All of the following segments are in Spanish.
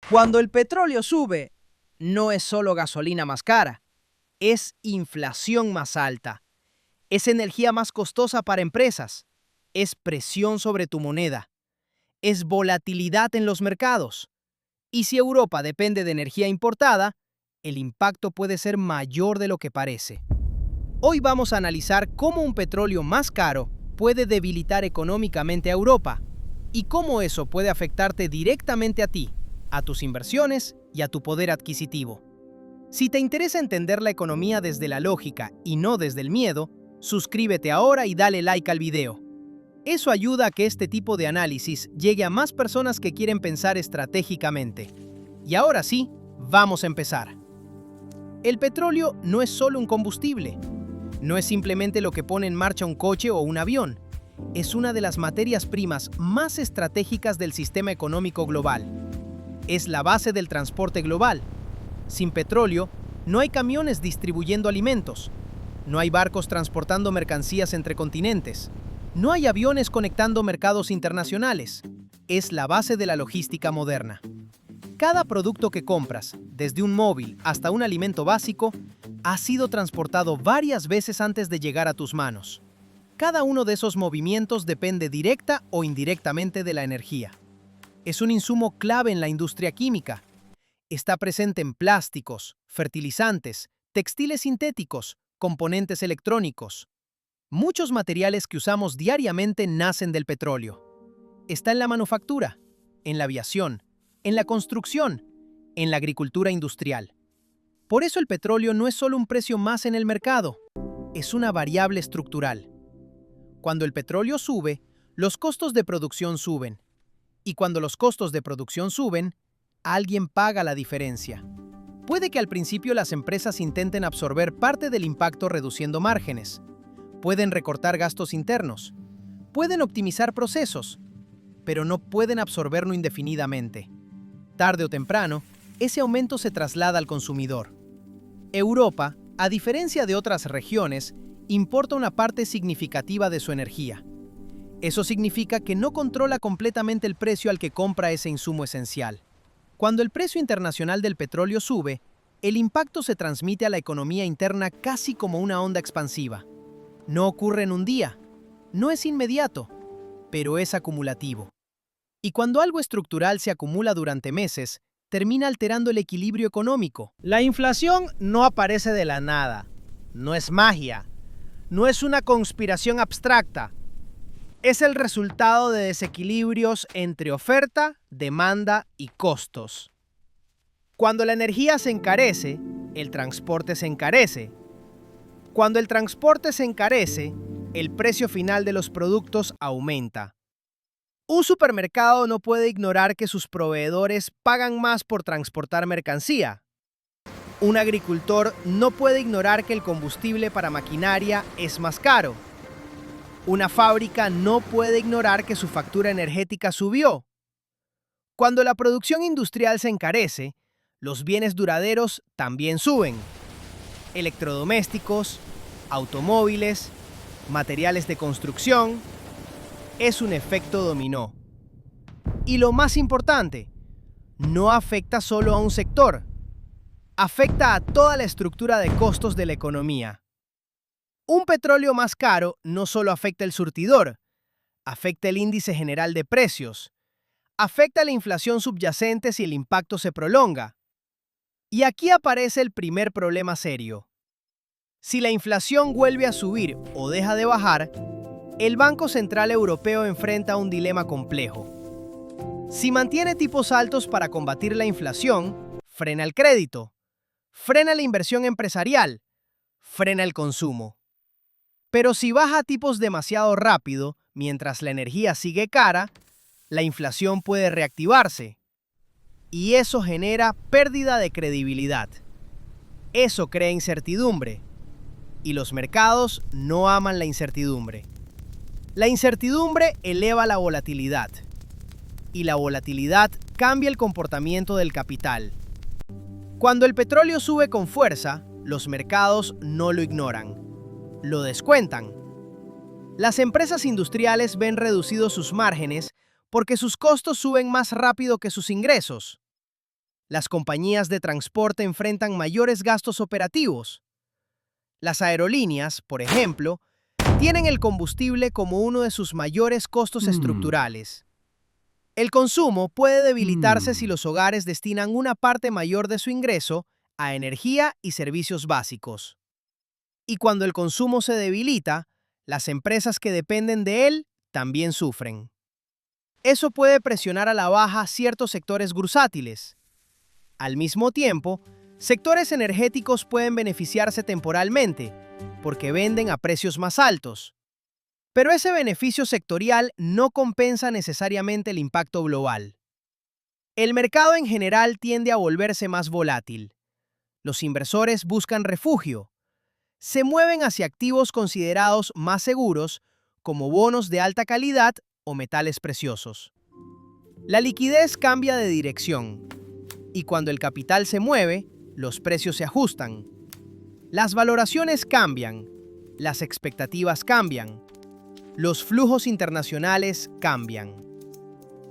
Cuando el petróleo sube, no es solo gasolina más cara, es inflación más alta, es energía más costosa para empresas, es presión sobre tu moneda, es volatilidad en los mercados. Y si Europa depende de energía importada, el impacto puede ser mayor de lo que parece. Hoy vamos a analizar cómo un petróleo más caro puede debilitar económicamente a Europa y cómo eso puede afectarte directamente a ti, a tus inversiones y a tu poder adquisitivo. Si te interesa entender la economía desde la lógica y no desde el miedo, suscríbete ahora y dale like al video. Eso ayuda a que este tipo de análisis llegue a más personas que quieren pensar estratégicamente. Y ahora sí, vamos a empezar. El petróleo no es solo un combustible. No es simplemente lo que pone en marcha un coche o un avión. Es una de las materias primas más estratégicas del sistema económico global. Es la base del transporte global. Sin petróleo, no hay camiones distribuyendo alimentos. No hay barcos transportando mercancías entre continentes. No hay aviones conectando mercados internacionales. Es la base de la logística moderna. Cada producto que compras, desde un móvil hasta un alimento básico, ha sido transportado varias veces antes de llegar a tus manos. Cada uno de esos movimientos depende directa o indirectamente de la energía. Es un insumo clave en la industria química. Está presente en plásticos, fertilizantes, textiles sintéticos, componentes electrónicos. Muchos materiales que usamos diariamente nacen del petróleo. Está en la manufactura, en la aviación, en la construcción, en la agricultura industrial. Por eso el petróleo no es solo un precio más en el mercado, es una variable estructural. Cuando el petróleo sube, los costos de producción suben. Y cuando los costos de producción suben, alguien paga la diferencia. Puede que al principio las empresas intenten absorber parte del impacto reduciendo márgenes. Pueden recortar gastos internos. Pueden optimizar procesos. Pero no pueden absorberlo indefinidamente. Tarde o temprano, ese aumento se traslada al consumidor. Europa, a diferencia de otras regiones, importa una parte significativa de su energía. Eso significa que no controla completamente el precio al que compra ese insumo esencial. Cuando el precio internacional del petróleo sube, el impacto se transmite a la economía interna casi como una onda expansiva. No ocurre en un día, no es inmediato, pero es acumulativo. Y cuando algo estructural se acumula durante meses, termina alterando el equilibrio económico. La inflación no aparece de la nada, no es magia, no es una conspiración abstracta. Es el resultado de desequilibrios entre oferta, demanda y costos. Cuando la energía se encarece, el transporte se encarece. Cuando el transporte se encarece, el precio final de los productos aumenta. Un supermercado no puede ignorar que sus proveedores pagan más por transportar mercancía. Un agricultor no puede ignorar que el combustible para maquinaria es más caro. Una fábrica no puede ignorar que su factura energética subió. Cuando la producción industrial se encarece, los bienes duraderos también suben. Electrodomésticos, automóviles, materiales de construcción. Es un efecto dominó. Y lo más importante, no afecta solo a un sector. Afecta a toda la estructura de costos de la economía. Un petróleo más caro no solo afecta el surtidor, afecta el índice general de precios, afecta la inflación subyacente si el impacto se prolonga. Y aquí aparece el primer problema serio. Si la inflación vuelve a subir o deja de bajar, el Banco Central Europeo enfrenta un dilema complejo. Si mantiene tipos altos para combatir la inflación, frena el crédito, frena la inversión empresarial, frena el consumo. Pero si baja tipos demasiado rápido, mientras la energía sigue cara, la inflación puede reactivarse. Y eso genera pérdida de credibilidad. Eso crea incertidumbre. Y los mercados no aman la incertidumbre. La incertidumbre eleva la volatilidad. Y la volatilidad cambia el comportamiento del capital. Cuando el petróleo sube con fuerza, los mercados no lo ignoran. Lo descuentan. Las empresas industriales ven reducidos sus márgenes porque sus costos suben más rápido que sus ingresos. Las compañías de transporte enfrentan mayores gastos operativos. Las aerolíneas, por ejemplo, tienen el combustible como uno de sus mayores costos estructurales. El consumo puede debilitarse si los hogares destinan una parte mayor de su ingreso a energía y servicios básicos. Y cuando el consumo se debilita, las empresas que dependen de él también sufren. Eso puede presionar a la baja ciertos sectores bursátiles. Al mismo tiempo, sectores energéticos pueden beneficiarse temporalmente, porque venden a precios más altos. Pero ese beneficio sectorial no compensa necesariamente el impacto global. El mercado en general tiende a volverse más volátil. Los inversores buscan refugio. Se mueven hacia activos considerados más seguros, como bonos de alta calidad o metales preciosos. La liquidez cambia de dirección, y cuando el capital se mueve, los precios se ajustan. Las valoraciones cambian, las expectativas cambian, los flujos internacionales cambian.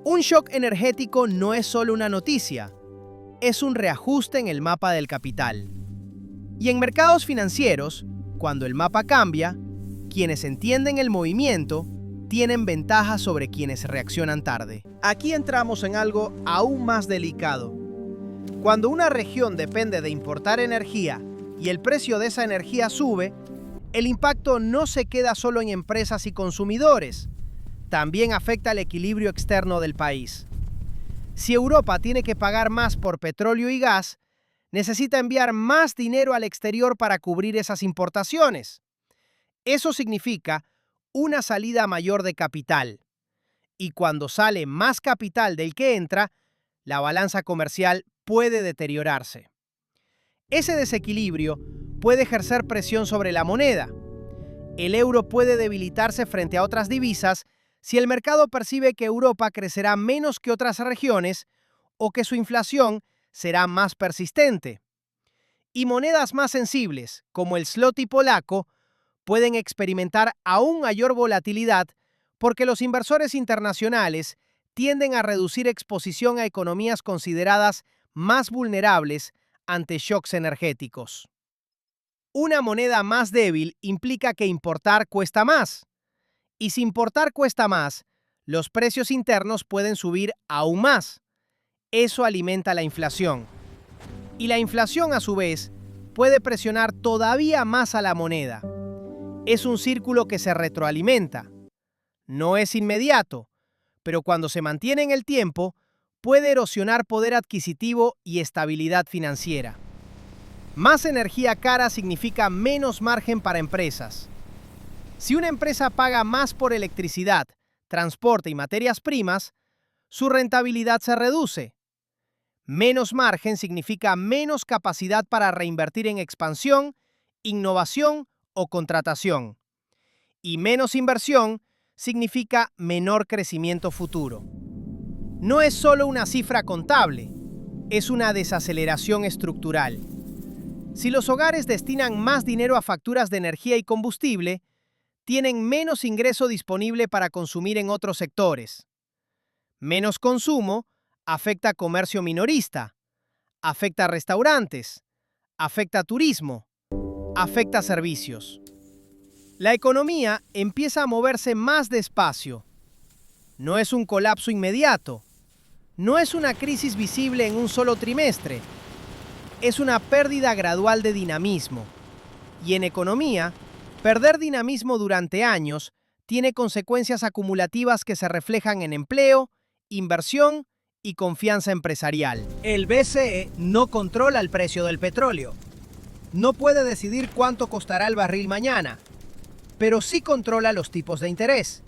Un shock energético no es solo una noticia, es un reajuste en el mapa del capital. Y en mercados financieros, cuando el mapa cambia, quienes entienden el movimiento tienen ventaja sobre quienes reaccionan tarde. Aquí entramos en algo aún más delicado. Cuando una región depende de importar energía y el precio de esa energía sube, el impacto no se queda solo en empresas y consumidores, también afecta al equilibrio externo del país. Si Europa tiene que pagar más por petróleo y gas, necesita enviar más dinero al exterior para cubrir esas importaciones. Eso significa una salida mayor de capital. Y cuando sale más capital del que entra, la balanza comercial puede deteriorarse. Ese desequilibrio puede ejercer presión sobre la moneda. El euro puede debilitarse frente a otras divisas si el mercado percibe que Europa crecerá menos que otras regiones o que su inflación será más persistente. Y monedas más sensibles, como el zloty polaco, pueden experimentar aún mayor volatilidad porque los inversores internacionales tienden a reducir exposición a economías consideradas más vulnerables ante shocks energéticos. Una moneda más débil implica que importar cuesta más. Y si importar cuesta más, los precios internos pueden subir aún más. Eso alimenta la inflación. Y la inflación, a su vez, puede presionar todavía más a la moneda. Es un círculo que se retroalimenta. No es inmediato, pero cuando se mantiene en el tiempo, puede erosionar poder adquisitivo y estabilidad financiera. Más energía cara significa menos margen para empresas. Si una empresa paga más por electricidad, transporte y materias primas, su rentabilidad se reduce. Menos margen significa menos capacidad para reinvertir en expansión, innovación o contratación. Y menos inversión significa menor crecimiento futuro. No es solo una cifra contable, es una desaceleración estructural. Si los hogares destinan más dinero a facturas de energía y combustible, tienen menos ingreso disponible para consumir en otros sectores. Menos consumo afecta a comercio minorista, afecta a restaurantes, afecta a turismo, afecta a servicios. La economía empieza a moverse más despacio. No es un colapso inmediato. No es una crisis visible en un solo trimestre. Es una pérdida gradual de dinamismo. Y en economía, perder dinamismo durante años tiene consecuencias acumulativas que se reflejan en empleo, inversión y confianza empresarial. El BCE no controla el precio del petróleo. No puede decidir cuánto costará el barril mañana, pero sí controla los tipos de interés.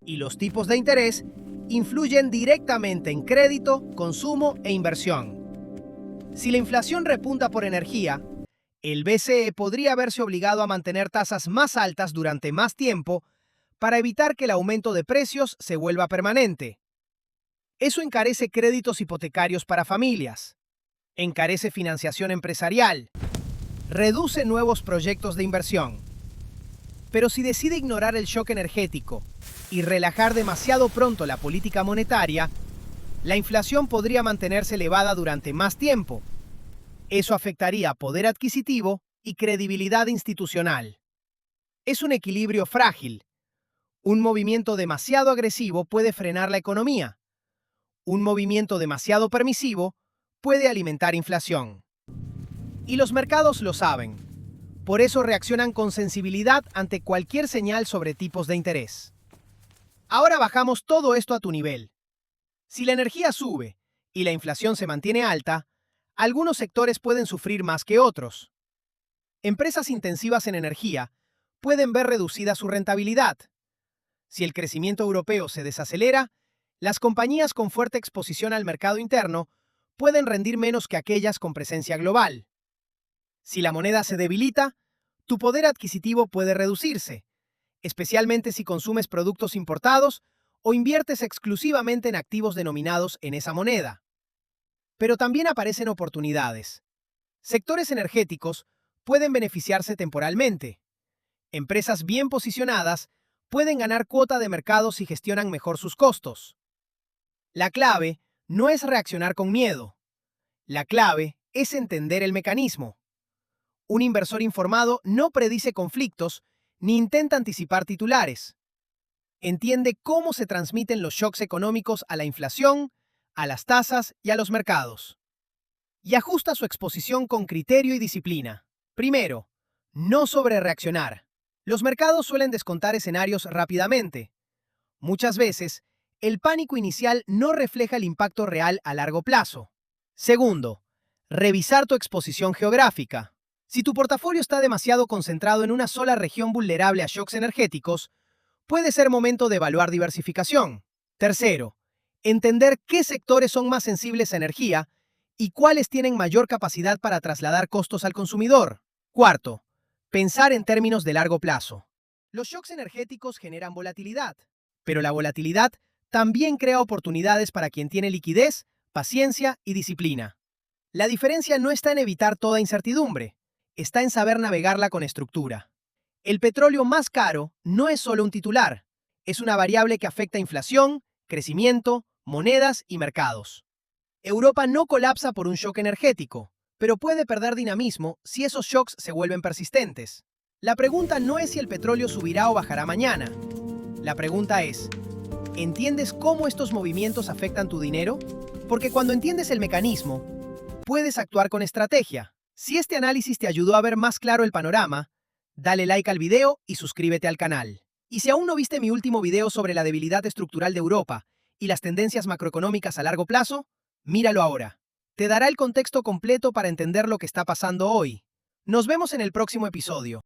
Y los tipos de interés influyen directamente en crédito, consumo e inversión. Si la inflación repunta por energía, el BCE podría verse obligado a mantener tasas más altas durante más tiempo para evitar que el aumento de precios se vuelva permanente. Eso encarece créditos hipotecarios para familias, encarece financiación empresarial, reduce nuevos proyectos de inversión. Pero si decide ignorar el shock energético y relajar demasiado pronto la política monetaria, La inflación podría mantenerse elevada durante más tiempo. Eso afectaría poder adquisitivo y credibilidad institucional. Es un equilibrio frágil. Un movimiento demasiado agresivo puede frenar la economía. Un movimiento demasiado permisivo puede alimentar inflación. Y los mercados lo saben. Por eso reaccionan con sensibilidad ante cualquier señal sobre tipos de interés. Ahora bajamos todo esto a tu nivel. Si la energía sube y la inflación se mantiene alta, algunos sectores pueden sufrir más que otros. Empresas intensivas en energía pueden ver reducida su rentabilidad. Si el crecimiento europeo se desacelera, las compañías con fuerte exposición al mercado interno pueden rendir menos que aquellas con presencia global. Si la moneda se debilita, tu poder adquisitivo puede reducirse, especialmente si consumes productos importados o inviertes exclusivamente en activos denominados en esa moneda. Pero también aparecen oportunidades. Sectores energéticos pueden beneficiarse temporalmente. Empresas bien posicionadas pueden ganar cuota de mercado si gestionan mejor sus costos. La clave no es reaccionar con miedo. La clave es entender el mecanismo. Un inversor informado no predice conflictos ni intenta anticipar titulares. Entiende cómo se transmiten los shocks económicos a la inflación, a las tasas y a los mercados. Y ajusta su exposición con criterio y disciplina. Primero, no sobrereaccionar. Los mercados suelen descontar escenarios rápidamente. Muchas veces, el pánico inicial no refleja el impacto real a largo plazo. Segundo, revisar tu exposición geográfica. Si tu portafolio está demasiado concentrado en una sola región vulnerable a shocks energéticos, puede ser momento de evaluar diversificación. Tercero, entender qué sectores son más sensibles a energía y cuáles tienen mayor capacidad para trasladar costos al consumidor. Cuarto, pensar en términos de largo plazo. Los shocks energéticos generan volatilidad, pero la volatilidad también crea oportunidades para quien tiene liquidez, paciencia y disciplina. La diferencia no está en evitar toda incertidumbre, está en saber navegarla con estructura. El petróleo más caro no es solo un titular, es una variable que afecta inflación, crecimiento, monedas y mercados. Europa no colapsa por un shock energético, pero puede perder dinamismo si esos shocks se vuelven persistentes. La pregunta no es si el petróleo subirá o bajará mañana. La pregunta es, ¿entiendes cómo estos movimientos afectan tu dinero? Porque cuando entiendes el mecanismo, puedes actuar con estrategia. Si este análisis te ayudó a ver más claro el panorama, dale like al video y suscríbete al canal. Y si aún no viste mi último video sobre la debilidad estructural de Europa y las tendencias macroeconómicas a largo plazo, míralo ahora. Te dará el contexto completo para entender lo que está pasando hoy. Nos vemos en el próximo episodio.